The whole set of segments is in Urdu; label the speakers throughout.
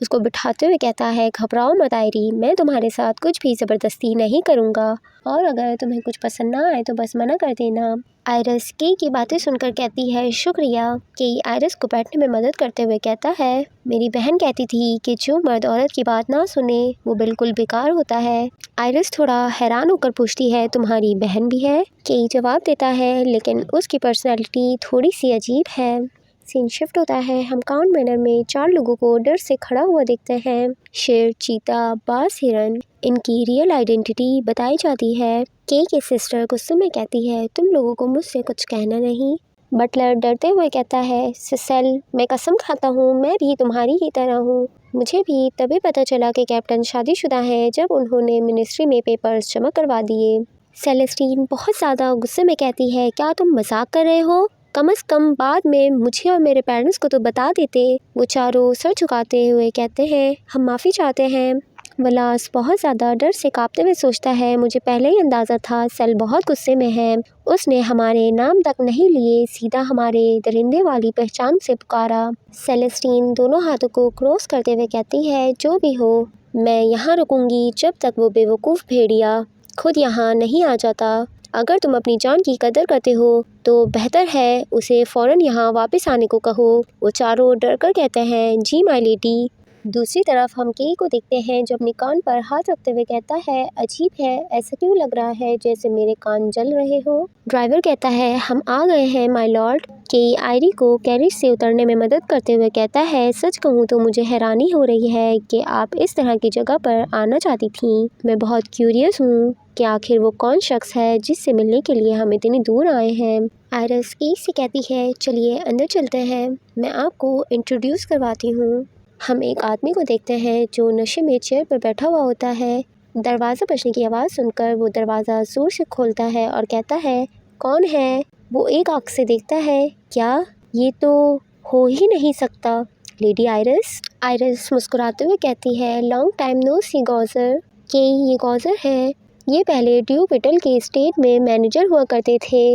Speaker 1: اس کو بٹھاتے ہوئے کہتا ہے گھبراؤ مت آئری، میں تمہارے ساتھ کچھ بھی زبردستی نہیں کروں گا، اور اگر تمہیں کچھ پسند نہ آئے تو بس منع کر دینا۔ آئرس کئی کی باتیں سن کر کہتی ہے شکریہ۔ کئی آئرس کو بیٹھنے میں مدد کرتے ہوئے کہتا ہے میری بہن کہتی تھی کہ جو مرد عورت کی بات نہ سنے وہ بالکل بیکار ہوتا ہے۔ آئرس تھوڑا حیران ہو کر پوچھتی ہے تمہاری بہن بھی ہے؟ کئی جواب دیتا ہے لیکن اس کی پرسنالٹی تھوڑی سی عجیب ہے۔ سین شفٹ ہوتا ہے، ہم کاؤنٹ مینر میں 4 لوگوں کو ڈر سے کھڑا ہوا دیکھتے ہیں۔ شیر، چیتا، باز، ہرن، ان کی ریئل آئیڈینٹی بتائی جاتی ہے۔ کئی کی سسٹر غصے میں کہتی ہے تم لوگوں کو مجھ سے کچھ کہنا نہیں۔ بٹلر ڈرتے ہوئے کہتا ہے سیسل، میں قسم کھاتا ہوں میں بھی تمہاری ہی طرح ہوں، مجھے بھی تبھی پتہ چلا کہ کیپٹن شادی شدہ ہے جب انہوں نے منسٹری میں پیپرز جمع کروا دیے۔ سیلیسٹین بہت زیادہ غصے میں کہتی ہے کیا تم مذاق کر رہے ہو؟ کم از کم بعد میں مجھے اور میرے پیرنٹس کو تو بتا دیتے۔ وہ چاروں سر جھکاتے ہوئے کہتے ہیں ہم معافی چاہتے ہیں۔ ولاس بہت زیادہ ڈر سے کانپتے ہوئے سوچتا ہے مجھے پہلے ہی اندازہ تھا سیل بہت غصے میں ہے، اس نے ہمارے نام تک نہیں لیے، سیدھا ہمارے درندے والی پہچان سے پکارا۔ سیلیسٹین دونوں ہاتھوں کو کراس کرتے ہوئے کہتی ہے جو بھی ہو میں یہاں رکوں گی جب تک وہ بے وقوف بھیڑیا خود یہاں نہیں آ جاتا۔ اگر تم اپنی جان کی قدر کرتے ہو تو بہتر ہے اسے فوراً یہاں واپس آنے کو کہو۔ وہ چاروں ڈر کر کہتے ہیں جی مائی لیڈی۔ دوسری طرف ہم کئی کو دیکھتے ہیں جو اپنے کان پر ہاتھ رکھتے ہوئے کہتا ہے عجیب ہے، ایسا کیوں لگ رہا ہے جیسے میرے کان جل رہے ہوں۔ ڈرائیور کہتا ہے ہم آ گئے ہیں مائی لارڈ۔ کئی آئری کو کیریج سے اترنے میں مدد کرتے ہوئے کہتا ہے سچ کہوں تو مجھے حیرانی ہو رہی ہے کہ آپ اس طرح کی جگہ پر آنا چاہتی تھیں، میں بہت کیوریس ہوں کہ آخر وہ کون شخص ہے جس سے ملنے کے لیے ہم اتنی دور آئے ہیں۔ آئرس کئی سے کہتی ہے چلیے اندر چلتے ہیں، میں آپ کو انٹروڈیوس کرواتی ہوں۔ ہم ایک آدمی کو دیکھتے ہیں جو نشے میں چیئر پر بیٹھا ہوا ہوتا ہے۔ دروازہ بجنے کی آواز سن کر وہ دروازہ زور سے کھولتا ہے اور کہتا ہے کون ہے؟ وہ ایک آنکھ سے دیکھتا ہے کیا یہ تو ہو ہی نہیں سکتا لیڈی آئرس۔ آئرس مسکراتے ہوئے کہتی ہے لانگ ٹائم نو سی گوزر۔ کہ یہ گوزر ہے، یہ پہلے ڈیو وٹل کے اسٹیٹ میں مینیجر ہوا کرتے تھے۔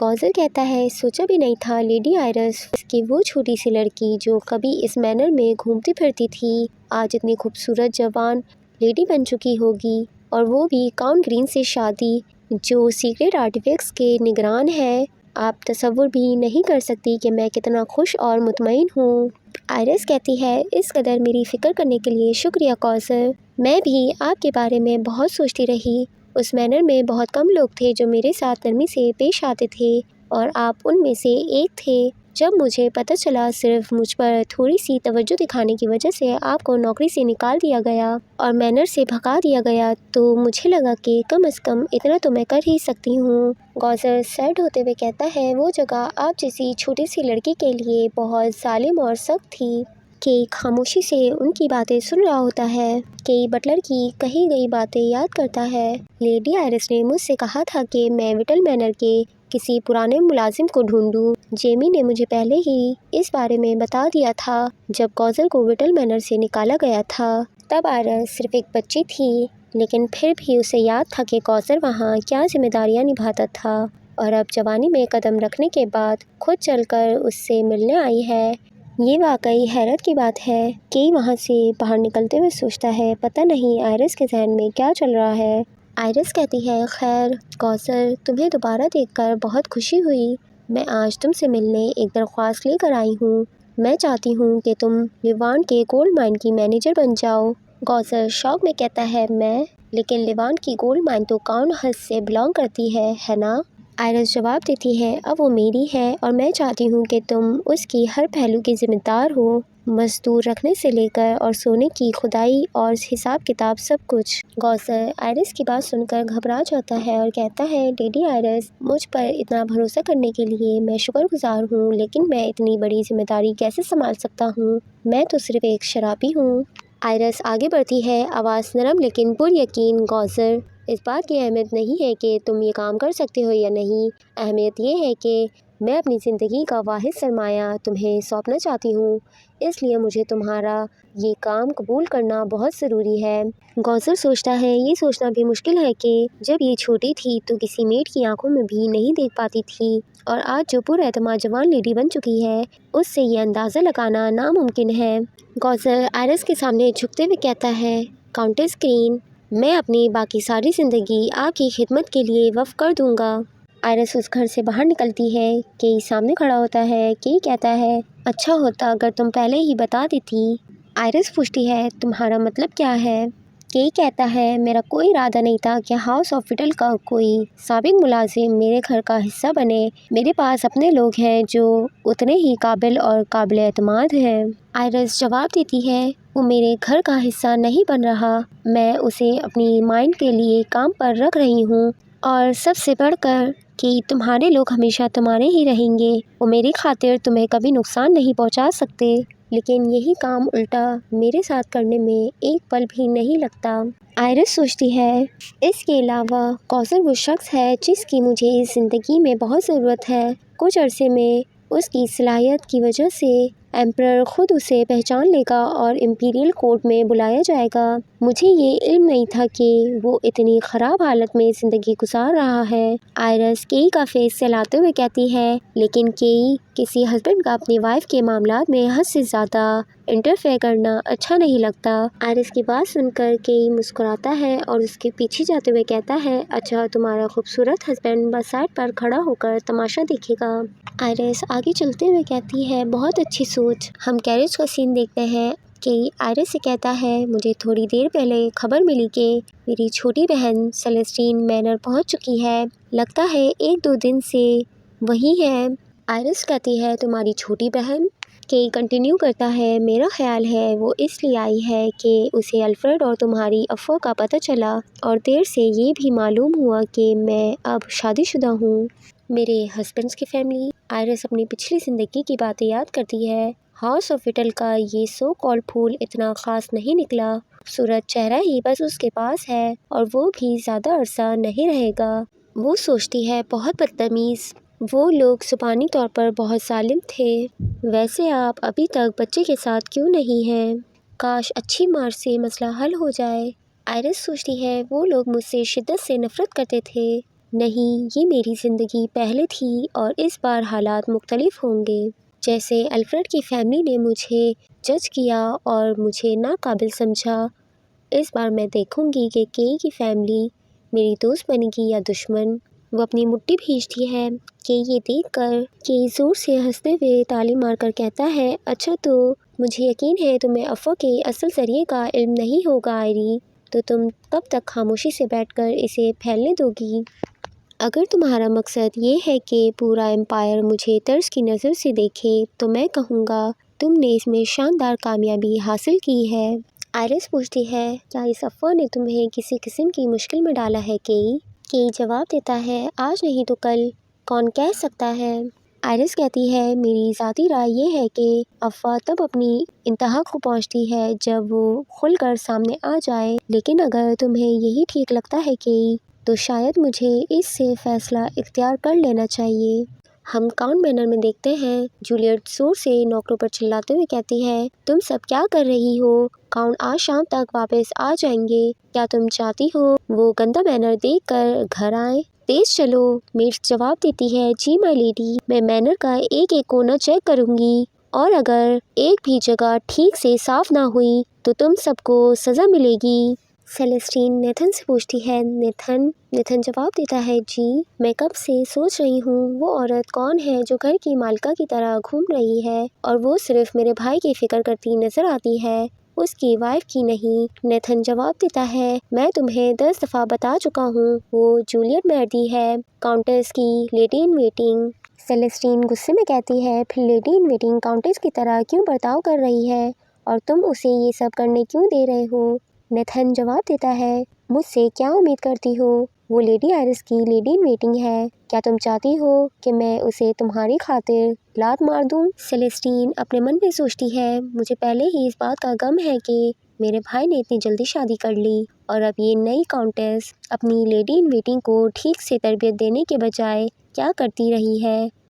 Speaker 1: گوزر کہتا ہے سوچا بھی نہیں تھا لیڈی آئرس کہ وہ چھوٹی سی لڑکی جو کبھی اس مینر میں گھومتی پھرتی تھی آج اتنی خوبصورت جوان لیڈی بن چکی ہوگی، اور وہ بھی کاؤنٹ گرین سے شادی جو سیکریٹ آرٹیفیکٹس کے نگران ہے۔ آپ تصور بھی نہیں کر سکتی کہ میں کتنا خوش اور مطمئن ہوں۔ آئرس کہتی ہے اس قدر میری فکر کرنے کے لیے شکریہ گوزر، میں بھی آپ کے بارے میں بہت سوچتی رہی۔ اس مینر میں بہت کم لوگ تھے جو میرے ساتھ نرمی سے پیش آتے تھے اور آپ ان میں سے ایک تھے۔ جب مجھے پتہ چلا صرف مجھ پر تھوڑی سی توجہ دکھانے کی وجہ سے آپ کو نوکری سے نکال دیا گیا اور مینر سے بھگا دیا گیا تو مجھے لگا کہ کم از کم اتنا تو میں کر ہی سکتی ہوں۔ گوزر سیڈ ہوتے ہوئے کہتا ہے وہ جگہ آپ جیسی چھوٹی سی لڑکی کے لیے بہت ظالم اور سخت تھی۔ کہ خاموشی سے ان کی باتیں سن رہا ہوتا ہے۔ کہ بٹلر کی کہی گئی باتیں یاد کرتا ہے۔ لیڈی آئرس نے مجھ سے کہا تھا کہ میں وٹل مینر کے کسی پرانے ملازم کو ڈھونڈوں، جیمی نے مجھے پہلے ہی اس بارے میں بتا دیا تھا جب گوزر کو وٹل مینر سے نکالا گیا تھا۔ تب آئرس صرف ایک بچی تھی لیکن پھر بھی اسے یاد تھا کہ گوزر وہاں کیا ذمہ داریاں نبھاتا تھا، اور اب جوانی میں قدم رکھنے کے بعد خود چل کر اس سے ملنے آئی ہے۔ یہ واقعی حیرت کی بات ہے۔ کہ وہاں سے باہر نکلتے ہوئے سوچتا ہے پتہ نہیں آئرس کے ذہن میں کیا چل رہا ہے۔ آئرس کہتی ہے خیر گوزر، تمہیں دوبارہ دیکھ کر بہت خوشی ہوئی، میں آج تم سے ملنے ایک درخواست لے کر آئی ہوں، میں چاہتی ہوں کہ تم لیوان کے گولڈ مائن کی مینیجر بن جاؤ۔ گوزر شوق میں کہتا ہے میں، لیکن لیوان کی گولڈ مائن تو کاؤنٹ ہس سے بلانگ کرتی ہے نا؟ آئرس جواب دیتی ہے اب وہ میری ہے اور میں چاہتی ہوں کہ تم اس کی ہر پہلو کی ذمہ دار ہو، مزدور رکھنے سے لے کر اور سونے کی کھدائی اور حساب کتاب سب کچھ۔ گوزر آئرس کی بات سن کر گھبرا جاتا ہے اور کہتا ہے لیڈی آئرس مجھ پر اتنا بھروسہ کرنے کے لیے میں شکر گزار ہوں، لیکن میں اتنی بڑی ذمہ داری کیسے سنبھال سکتا ہوں، میں تو صرف ایک شرابی ہوں۔ آئرس آگے بڑھتی ہے، آواز نرم لیکن پر یقین گوزر اس بات کی اہمیت نہیں ہے کہ تم یہ کام کر سکتے ہو یا نہیں، اہمیت یہ ہے کہ میں اپنی زندگی کا واحد سرمایہ تمہیں سونپنا چاہتی ہوں، اس لیے مجھے تمہارا یہ کام قبول کرنا بہت ضروری ہے۔ گوزر سوچتا ہے یہ سوچنا بھی مشکل ہے کہ جب یہ چھوٹی تھی تو کسی میڈ کی آنکھوں میں بھی نہیں دیکھ پاتی تھی، اور آج جو پر اعتماد جوان لیڈی بن چکی ہے اس سے یہ اندازہ لگانا ناممکن ہے۔ گوزر آئرس کے سامنے جھکتے ہوئے کہتا ہے، کاؤنٹس کرین، میں اپنی باقی ساری زندگی آپ کی خدمت کے لیے وقف کر دوں گا۔ آئرس اس گھر سے باہر نکلتی ہے، کئی سامنے کھڑا ہوتا ہے۔ کئی کہتا ہے، اچھا ہوتا اگر تم پہلے ہی بتا دیتی۔ آئرس پوچھتی ہے، تمہارا مطلب کیا ہے؟ کئی کہتا ہے، میرا کوئی ارادہ نہیں تھا کہ ہاؤس آف وٹل کا کوئی سابق ملازم میرے گھر کا حصہ بنے۔ میرے پاس اپنے لوگ ہیں جو اتنے ہی قابل اور قابل اعتماد ہیں۔ آئرس جواب دیتی ہے، وہ میرے گھر کا حصہ نہیں بن رہا، میں اسے اپنی مائنڈ کے لیے کام پر رکھ رہی ہوں، اور سب سے بڑھ کر کہ تمہارے لوگ ہمیشہ تمہارے ہی رہیں گے، وہ میری خاطر تمہیں کبھی نقصان نہیں پہنچا سکتے، لیکن یہی کام الٹا میرے ساتھ کرنے میں ایک پل بھی نہیں لگتا۔ آئرس سوچتی ہے، اس کے علاوہ کوثر وہ شخص ہے جس کی مجھے اس زندگی میں بہت ضرورت ہے۔ کچھ عرصے میں اس کی صلاحیت کی وجہ سے ایمپرر خود اسے پہچان لے گا اور امپیریل کورٹ میں بلایا جائے گا۔ مجھے یہ علم نہیں تھا کہ وہ اتنی خراب حالت میں زندگی گزار رہا ہے۔ آئرس کئی کا فیس سہلاتے ہوئے کہتی ہے، لیکن کئی کسی ہسبینڈ کا اپنی وائف کے معاملات میں حد سے زیادہ انٹرفیئر کرنا اچھا نہیں لگتا۔ آئرس کی بات سن کر کئی مسکراتا ہے اور اس کے پیچھے جاتے ہوئے کہتا ہے، اچھا تمہارا خوبصورت ہسبینڈ بس سائڈ پر کھڑا ہو کر تماشا دیکھے گا۔ آئرس آگے چلتے ہوئے کہتی ہے، بہت اچھی سوچ۔ ہم گیریج کا سین دیکھتے ہیں کہ آئرس سے کہتا ہے، مجھے تھوڑی دیر پہلے خبر ملی کہ میری چھوٹی بہن سیلیسٹین مینر پہنچ چکی ہے، لگتا ہے 1-2 دن سے وہی ہے۔ آئرس کہتی ہے، تمہاری چھوٹی بہن؟ کئی کنٹینیو کرتا ہے، میرا خیال ہے وہ اس لیے آئی ہے کہ اسے الفریڈ اور تمہاری افواہ کا پتہ چلا، اور دیر سے یہ بھی معلوم ہوا کہ میں اب شادی شدہ ہوں۔ میرے ہسبینڈ کی فیملی؟ آئرس اپنی پچھلی زندگی کی باتیں یاد کرتی ہے۔ ہاؤس آف وٹل کا یہ سو کالڈ پھول اتنا خاص نہیں نکلا، خوبصورت چہرہ ہی بس اس کے پاس ہے، اور وہ بھی زیادہ عرصہ نہیں رہے گا۔ وہ سوچتی ہے، بہت بدتمیز، وہ لوگ زبانی طور پر بہت ظالم تھے۔ ویسے آپ ابھی تک بچے کے ساتھ کیوں نہیں ہیں؟ کاش اچھی مار سے مسئلہ حل ہو جائے۔ آئرس سوچتی ہے، وہ لوگ مجھ سے شدت سے نفرت کرتے تھے۔ نہیں، یہ میری زندگی پہلے تھی اور اس بار حالات مختلف ہوں گے۔ جیسے الفریڈ کی فیملی نے مجھے جج کیا اور مجھے ناقابل سمجھا، اس بار میں دیکھوں گی کہ کئی کی فیملی میری دوست بنے گی یا دشمن۔ وہ اپنی مٹھی بھیجتی ہے کہ یہ دیکھ کر کہ زور سے ہنستے ہوئے تالی مار کر کہتا ہے، اچھا تو مجھے یقین ہے تمہیں افواہ کے اصل ذریعے کا علم نہیں ہوگا آئری، تو تم کب تک خاموشی سے بیٹھ کر اسے پھیلنے دو گی؟ اگر تمہارا مقصد یہ ہے کہ پورا امپائر مجھے طرز کی نظر سے دیکھے تو میں کہوں گا تم نے اس میں شاندار کامیابی حاصل کی ہے۔ آئرس پوچھتی ہے، کیا اس افواہ نے تمہیں کسی قسم کی مشکل میں ڈالا ہے کئی جواب دیتا ہے، آج نہیں تو کل، کون کہہ سکتا ہے۔ آئرس کہتی ہے، میری ذاتی رائے یہ ہے کہ افواہ تب اپنی انتہا کو پہنچتی ہے جب وہ کھل کر سامنے آ جائے، لیکن اگر تمہیں یہی ٹھیک لگتا ہے تو شاید مجھے اس سے فیصلہ اختیار کر لینا چاہیے۔ ہم کاؤنٹ مینر میں دیکھتے ہیں، جولیٹ زور سے نوکروں پر چلاتے ہوئے کہتی ہے، تم سب کیا کر رہی ہو؟ کاؤنٹ آج شام تک واپس آ جائیں گے، کیا تم چاہتی ہو وہ گندا مینر دیکھ کر گھر آئیں؟ تیز چلو۔ میڈ جواب دیتی ہے، جی مائی لیڈی، میں مینر کا ایک ایک کونا چیک کروں گی، اور اگر ایک بھی جگہ ٹھیک سے صاف نہ ہوئی تو تم سب کو سزا ملے گی۔ سیلیسٹین نیتھن سے پوچھتی ہے، نیتھن جواب دیتا ہے، جی میں کب سے سوچ رہی ہوں وہ عورت کون ہے جو گھر کی مالکہ کی طرح گھوم رہی ہے اور وہ صرف میرے بھائی کی فکر کرتی نظر آتی ہے، اس کی وائف کی نہیں۔ نیتھن جواب دیتا ہے، میں تمہیں 10 دفعہ بتا چکا ہوں وہ جولیٹ میردی ہے، کاؤنٹس کی لیڈی ان ویٹنگ۔ سیلیسٹین غصے میں کہتی ہے، پھر لیڈی ان ویٹنگ کاؤنٹس کی طرح کیوں برتاؤ کر رہی ہے اور تم اسے یہ سب کرنے کیوں دے رہے ہو؟ نیتھن جواب دیتا ہے، مجھ سے کیا امید کرتی ہو؟ وہ لیڈی آئرس کی لیڈی ان ویٹنگ ہے، کیا تم چاہتی ہو کہ میں اسے تمہاری خاطر لات مار دوں؟ سیلیسٹین اپنے من میں سوچتی ہے، مجھے پہلے ہی اس بات کا غم ہے کہ میرے بھائی نے اتنی جلدی شادی کر لی، اور اب یہ نئی کاؤنٹس اپنی لیڈی ان ویٹنگ کو ٹھیک سے تربیت دینے کے بجائے کیا کرتی رہی ہے،